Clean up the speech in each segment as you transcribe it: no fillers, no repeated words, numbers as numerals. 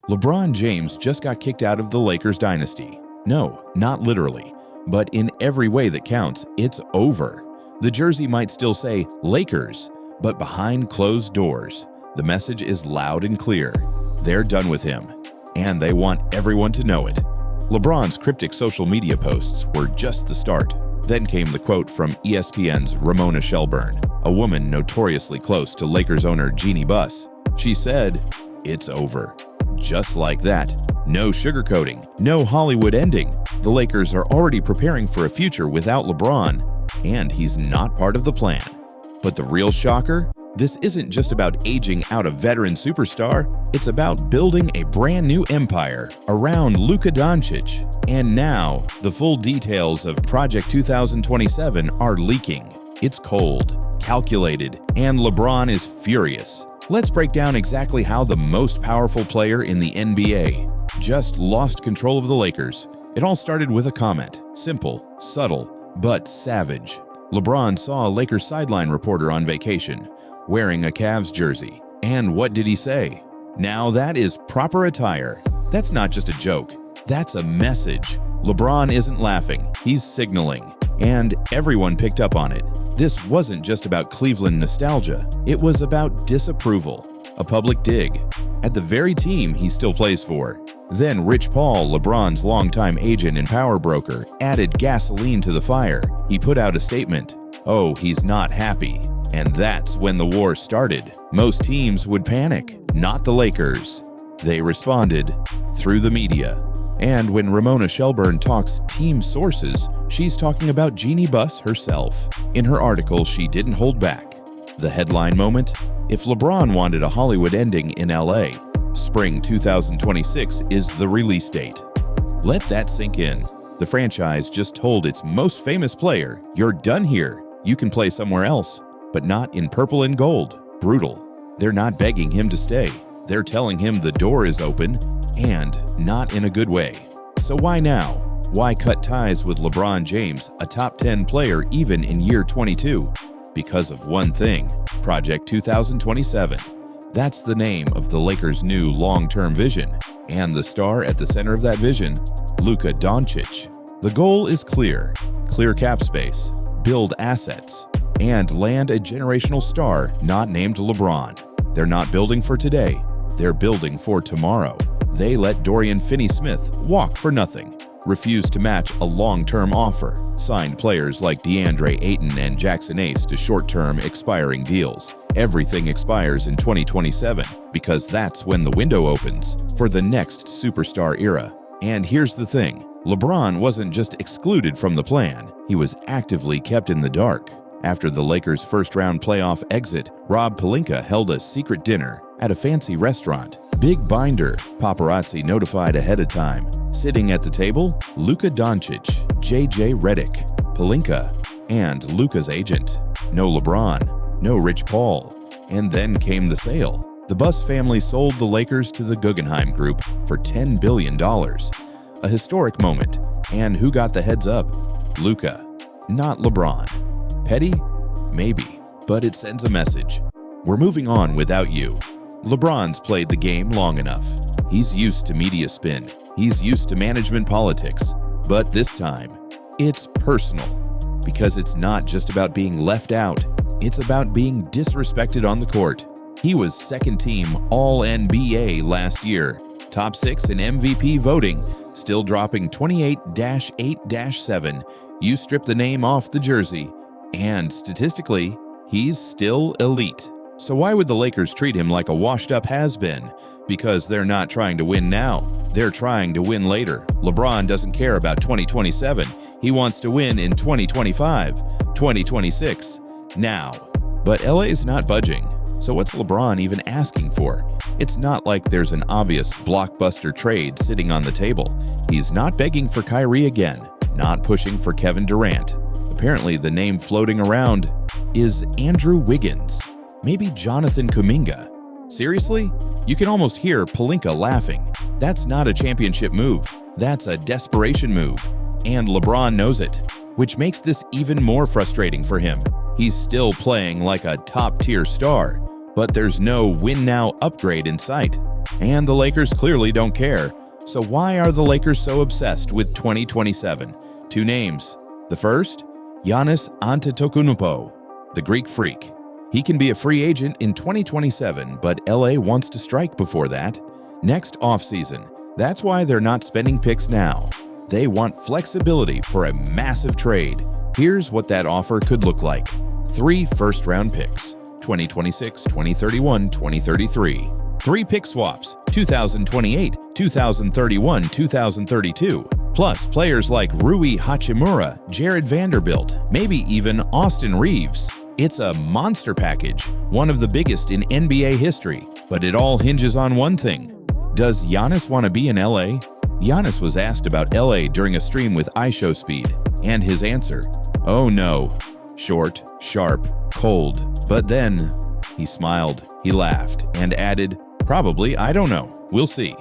LeBron James just got kicked out of the Lakers dynasty. No, not literally, but in every way that counts, it's over. The jersey might still say Lakers, but behind closed doors, the message is loud and clear. They're done with him, and they want everyone to know it. LeBron's cryptic social media posts were just the start. Then came the quote from ESPN's Ramona Shelburne, a woman notoriously close to Lakers owner Jeanie Buss. She said, "It's over." Just like that. No sugarcoating, no Hollywood ending. The Lakers are already preparing for a future without LeBron, and he's not part of the plan. But the real shocker? This isn't just about aging out a veteran superstar. It's about building a brand new empire around Luka Dončić. And now, the full details of Project 2027 are leaking. It's cold, calculated, and LeBron is furious. Let's break down exactly how the most powerful player in the NBA just lost control of the Lakers. It all started with a comment. Simple, subtle, but savage. LeBron saw a Lakers sideline reporter on vacation, wearing a Cavs jersey. And what did he say? Now that is proper attire. That's not just a joke. That's a message. LeBron isn't laughing. He's signaling. And everyone picked up on it. This wasn't just about Cleveland nostalgia. It was about disapproval, a public dig, at the very team he still plays for. Then Rich Paul, LeBron's longtime agent and power broker, added gasoline to the fire. He put out a statement. Oh, he's not happy. And that's when the war started. Most teams would panic, not the Lakers. They responded through the media. And when Ramona Shelburne talks team sources, she's talking about Jeanie Buss herself. In her article, she didn't hold back. The headline moment? If LeBron wanted a Hollywood ending in LA, spring 2026 is the release date. Let that sink in. The franchise just told its most famous player, "You're done here. You can play somewhere else, but not in purple and gold." Brutal. They're not begging him to stay. They're telling him the door is open, and not in a good way. So why now? Why cut ties with LeBron James, a top 10 player even in year 22? Because of one thing, Project 2027. That's the name of the Lakers' new long-term vision, and the star at the center of that vision, Luka Dončić. The goal is clear cap space, build assets, and land a generational star not named LeBron. They're not building for today, they're building for tomorrow. They let Dorian Finney-Smith walk for nothing, refused to match a long-term offer, signed players like DeAndre Ayton and Jackson Ace to short-term expiring deals. Everything expires in 2027 because that's when the window opens for the next superstar era. And here's the thing, LeBron wasn't just excluded from the plan, he was actively kept in the dark. After the Lakers' first-round playoff exit, Rob Pelinka held a secret dinner at a fancy restaurant. Big binder, paparazzi notified ahead of time. Sitting at the table, Luka Dončić, JJ Redick, Pelinka, and Luka's agent. No LeBron, no Rich Paul. And then came the sale. The Buss family sold the Lakers to the Guggenheim Group for $10 billion. A historic moment. And who got the heads up? Luka, not LeBron. Petty? Maybe, but it sends a message. We're moving on without you. LeBron's played the game long enough. He's used to media spin. He's used to management politics. But this time, it's personal. Because it's not just about being left out. It's about being disrespected on the court. He was second-team All-NBA last year. Top 6 in MVP voting. Still dropping 28-8-7. You strip the name off the jersey. And statistically, he's still elite. So why would the Lakers treat him like a washed-up has-been? Because they're not trying to win now. They're trying to win later. LeBron doesn't care about 2027. He wants to win in 2025, 2026, now. But LA is not budging. So what's LeBron even asking for? It's not like there's an obvious blockbuster trade sitting on the table. He's not begging for Kyrie again, not pushing for Kevin Durant. Apparently, the name floating around is Andrew Wiggins. Maybe Jonathan Kuminga. Seriously? You can almost hear Pelinka laughing. That's not a championship move. That's a desperation move. And LeBron knows it, which makes this even more frustrating for him. He's still playing like a top-tier star, but there's no win-now upgrade in sight. And the Lakers clearly don't care. So why are the Lakers so obsessed with 2027? Two names. The first, Giannis Antetokounmpo, the Greek freak. He can be a free agent in 2027, but LA wants to strike before that. Next offseason. That's why they're not spending picks now. They want flexibility for a massive trade. Here's what that offer could look like. 3 first-round picks, 2026, 2031, 2033. 3 pick swaps, 2028, 2031, 2032. Plus players like Rui Hachimura, Jared Vanderbilt, maybe even Austin Reeves. It's a monster package, one of the biggest in NBA history. But it all hinges on one thing. Does Giannis want to be in LA? Giannis was asked about LA during a stream with iShowSpeed, and his answer, "Oh no, short, sharp, cold." But then he smiled, he laughed, and added, "Probably, I don't know, we'll see."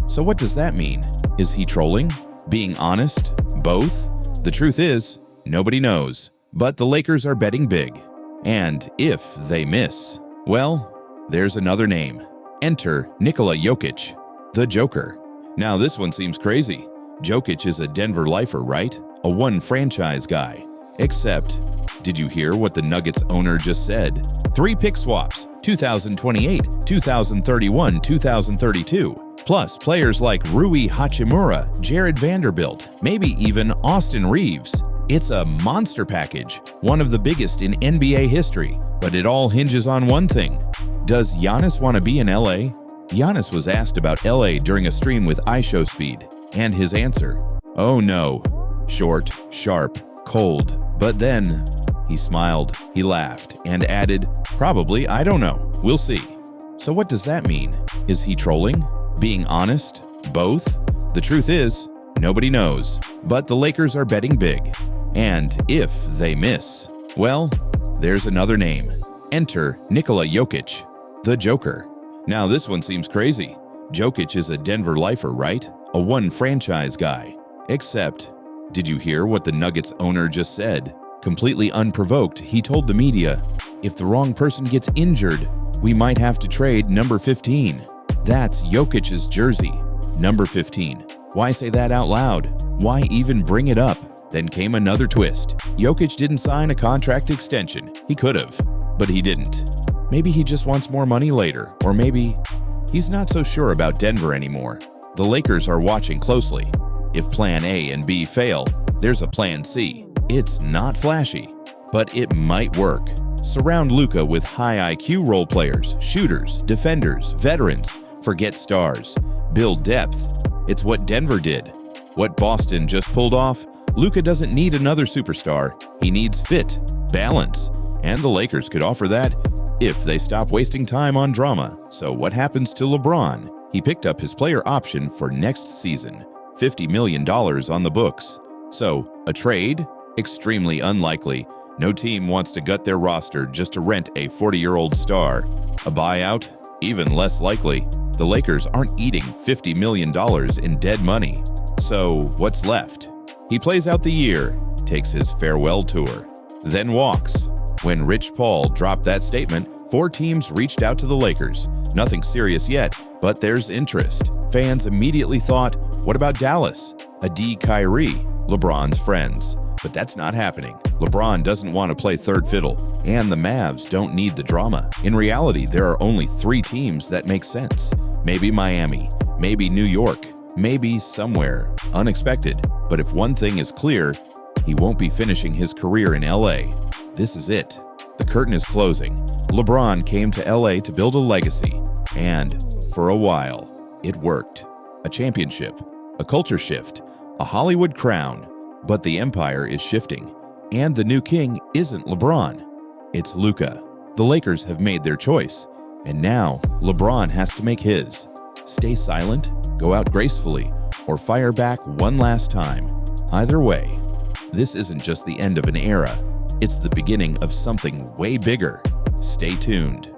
So what does that mean? Is he trolling? Being honest? Both? The truth is, nobody knows, but the Lakers are betting big. And if they miss, well, there's another name. Enter Nikola Jokic, the Joker. Now this one seems crazy. Jokic is a Denver lifer, right? A one franchise guy. Except, did you hear what the Nuggets owner just said? 3 pick swaps, 2028, 2031, 2032. Plus players like Rui Hachimura, Jared Vanderbilt, maybe even Austin Reeves. It's a monster package, one of the biggest in NBA history. But it all hinges on one thing. Does Giannis want to be in LA? Giannis was asked about LA during a stream with iShowSpeed, and his answer, "Oh no, short, sharp, cold." But then he smiled, he laughed, and added, "Probably, I don't know, we'll see." So what does that mean? Is he trolling? Being honest? Both? The truth is, nobody knows, but the Lakers are betting big. And if they miss, well, there's another name. Enter Nikola Jokic, the Joker. Now this one seems crazy. Jokic is a Denver lifer, right? A one franchise guy. Except, did you hear what the Nuggets owner just said? Completely unprovoked, he told the media, "If the wrong person gets injured, we might have to trade number 15. That's Jokic's jersey, number 15. Why say that out loud? Why even bring it up? Then came another twist. Jokic didn't sign a contract extension. He could have, but he didn't. Maybe he just wants more money later, or maybe he's not so sure about Denver anymore. The Lakers are watching closely. If plan A and B fail, there's a plan C. It's not flashy, but it might work. Surround Luka with high IQ role players, shooters, defenders, veterans. Forget stars. Build depth. It's what Denver did. What Boston just pulled off. Luka doesn't need another superstar. He needs fit, balance, and the Lakers could offer that if they stop wasting time on drama. So what happens to LeBron? He picked up his player option for next season, $50 million on the books. So, a trade? Extremely unlikely. No team wants to gut their roster just to rent a 40-year-old star. A buyout? Even less likely. The Lakers aren't eating $50 million in dead money. So, what's left? He plays out the year, takes his farewell tour, then walks. When Rich Paul dropped that statement, 4 teams reached out to the Lakers. Nothing serious yet, but there's interest. Fans immediately thought, what about Dallas? Kyrie, LeBron's friends. But that's not happening. LeBron doesn't want to play third fiddle, and the Mavs don't need the drama. In reality, there are only 3 teams that make sense. Maybe Miami, maybe New York, maybe somewhere unexpected. But if one thing is clear, he won't be finishing his career in LA. This is it. The curtain is closing. LeBron came to LA to build a legacy, and for a while, it worked. A championship, a culture shift, a Hollywood crown. But the empire is shifting, and the new king isn't LeBron. It's Luka. The Lakers have made their choice, and now LeBron has to make his. Stay silent, go out gracefully, or fire back one last time. Either way, this isn't just the end of an era. It's the beginning of something way bigger. Stay tuned.